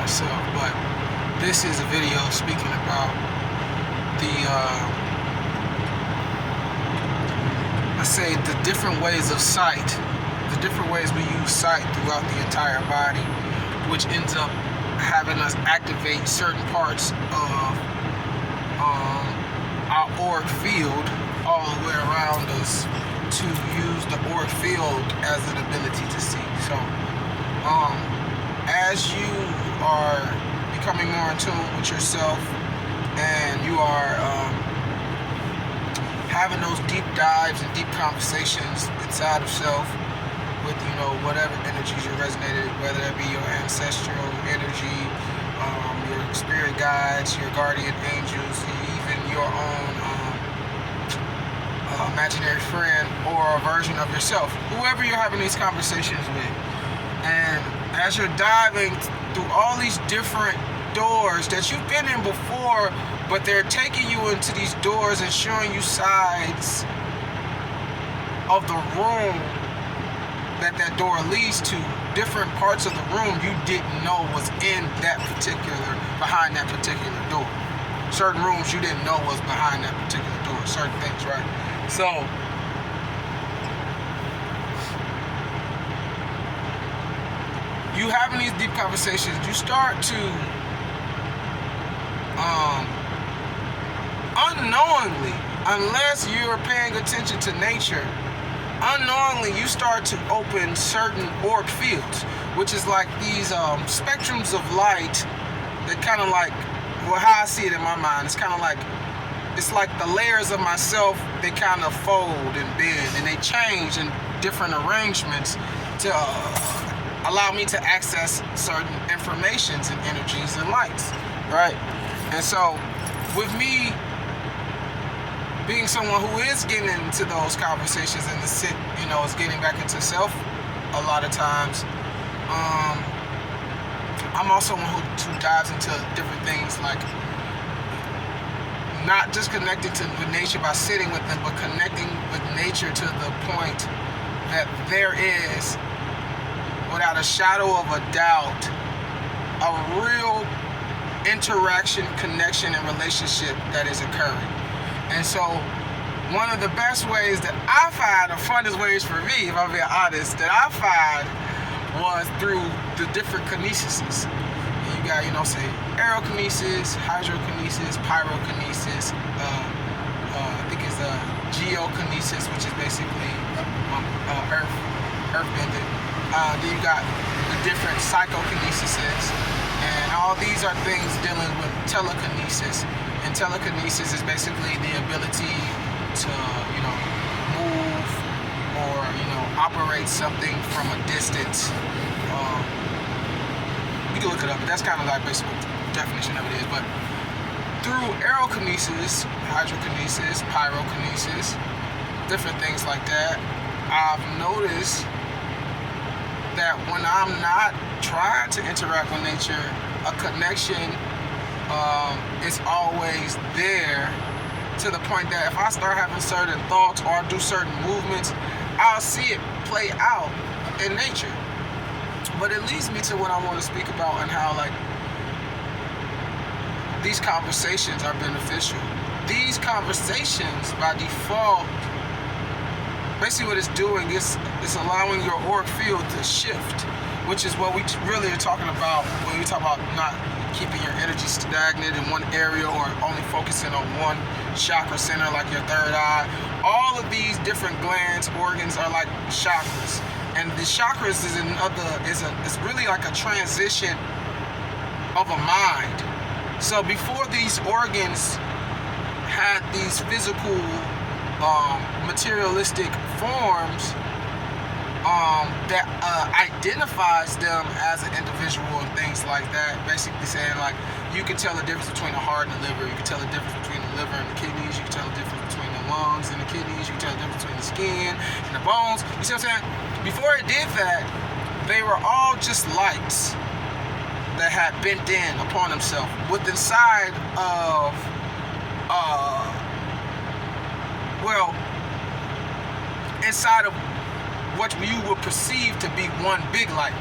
myself, but this is a video speaking about the the different ways of sight, the different ways we use sight throughout the entire body, which ends up having us activate certain parts of our auric field all the way around us to use the auric field as an ability to see. So as you are becoming more in tune with yourself and you are having those deep dives and deep conversations inside of self with, whatever energies you're resonated, whether that be your ancestral energy, your spirit guides, your guardian angels, even your own imaginary friend or a version of yourself, whoever you're having these conversations with. And as you're diving through all these different doors that you've been in before, but they're taking you into these doors and showing you sides of the room that door leads to, different parts of the room you didn't know was behind that particular door. Certain rooms you didn't know was behind that particular door, certain things, right? So you having these deep conversations, you start to unknowingly, unless you're paying attention to nature, unknowingly you start to open certain auric fields, which is like these spectrums of light that kind of like, well, how I see it in my mind, it's kind of like, it's like the layers of myself, they kind of fold and bend and they change in different arrangements to allow me to access certain informations and energies and lights, right? And so with me being someone who is getting into those conversations and is getting back into self a lot of times, I'm also one who dives into different things, like not just connecting with nature by sitting with them, but connecting with nature to the point that there is, without a shadow of a doubt, a real interaction, connection, and relationship that is occurring. And so one of the best ways that I find, the funnest ways for me, if I'm being honest, that I find was through the different kinesises. You got, say, aerokinesis, hydrokinesis, pyrokinesis, I think it's geokinesis, which is basically earthbending. Then you got the different psychokinesises, and all these are things dealing with telekinesis. And telekinesis is basically the ability to, move or, operate something from a distance. You can look it up, but that's kind of like basically what the definition of it is. But through aerokinesis, hydrokinesis, pyrokinesis, different things like that, I've noticed that when I'm not trying to interact with nature, a connection is always there, to the point that if I start having certain thoughts or do certain movements, I'll see it play out in nature. But it leads me to what I want to speak about, and how these conversations are beneficial. These conversations by default, basically what it's doing is it's allowing your auric field to shift, which is what we really are talking about when we talk about not keeping your energy stagnant in one area or only focusing on one chakra center, like your third eye. All of these different glands, organs are like chakras, and the chakras is really like a transition of a mind. So before these organs had these physical materialistic forms that identifies them as an individual and things like that, basically saying like you can tell the difference between the heart and the liver, you can tell the difference between the liver and the kidneys, you can tell the difference between the lungs and the kidneys, you can tell the difference between the skin and the bones. You see what I'm saying? Before it did that, they were all just lights that had bent in upon themselves with inside of inside of what you would perceive to be one big light.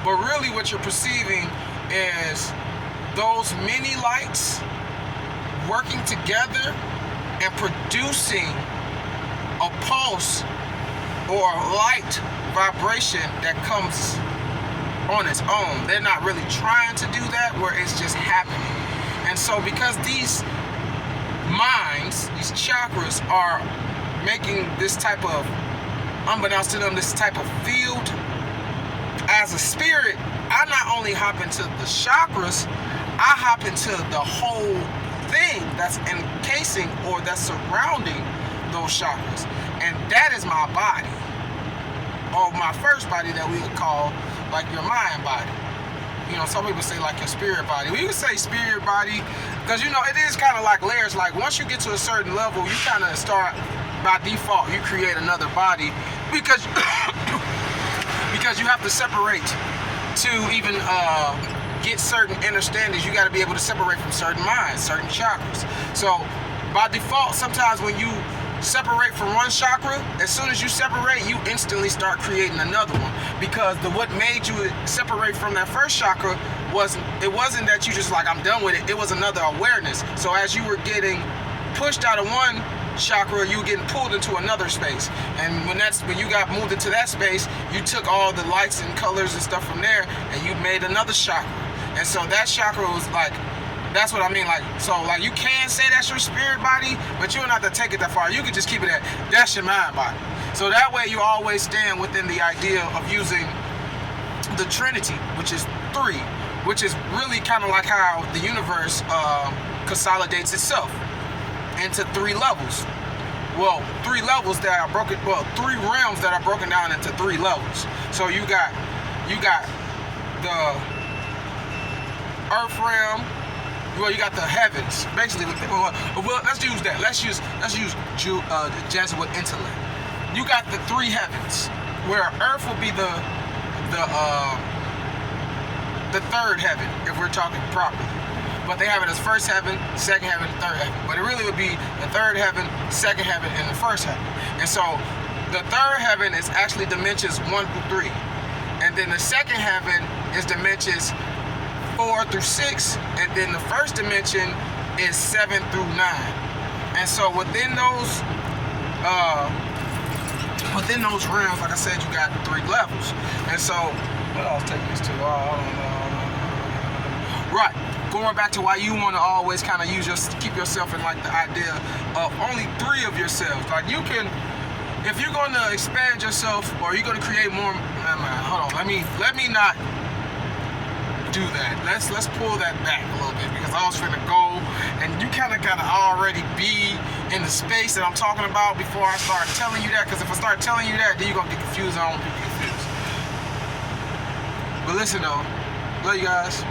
But really what you're perceiving is those many lights working together and producing a pulse or light vibration that comes on its own. They're not really trying to do that, where it's just happening. And so because these minds, these chakras, are making this type of, unbeknownst to them, this type of field, as a spirit, I not only hop into the chakras, I hop into the whole thing that's encasing or that's surrounding those chakras. And that is my body, or my first body that we would call like your mind body. You know, some people say like your spirit body. We would say spirit body because, you know, it is kind of like layers. Like once you get to a certain level, you kind of start, by default, you create another body because because you have to separate to even get certain understandings. You got to be able to separate from certain minds, certain chakras. So by default, sometimes when you separate from one chakra, as soon as you separate, you instantly start creating another one, because what made you separate from that first chakra wasn't that you just like, I'm done with it. It was another awareness. So as you were getting pushed out of one chakra, you were getting pulled into another space, and when you got moved into that space, you took all the lights and colors and stuff from there and you made another chakra. And so that chakra was like, that's what I mean. Like, so like you can say that's your spirit body, but you don't have to take it that far. You can just keep it at, that's your mind body. So that way you always stand within the idea of using the Trinity, which is 3, which is really kind of like how the universe consolidates itself into 3 levels. Well, 3 levels that are broken, well, 3 realms that are broken down into 3 levels. So you got the earth realm. Well, you got the heavens, basically. Well, let's use that. Let's use Jesuit intellect. You got the 3 heavens, where earth will be the 3rd heaven, if we're talking properly. But they have it as 1st heaven, 2nd heaven, 3rd heaven. But it really would be the 3rd heaven, 2nd heaven, and the 1st heaven. And so the 3rd heaven is actually dimensions 1 through 3, and then the 2nd heaven is dimensions 4 through 6, and then the 1st dimension is 7 through 9. And so within those realms, like I said, you got 3 levels. And so what I was taking this to, right, going back to why you want to always kind of keep yourself in like the idea of only 3 of yourselves. Like you can, if you're going to expand yourself or you're going to create more, hold on, let me not do that. Let's pull that back a little bit, because I was finna go and you kind of gotta already be in the space that I'm talking about before I start telling you that, because if I start telling you that, then you're gonna get confused. I don't want people confused. But listen though, love you guys.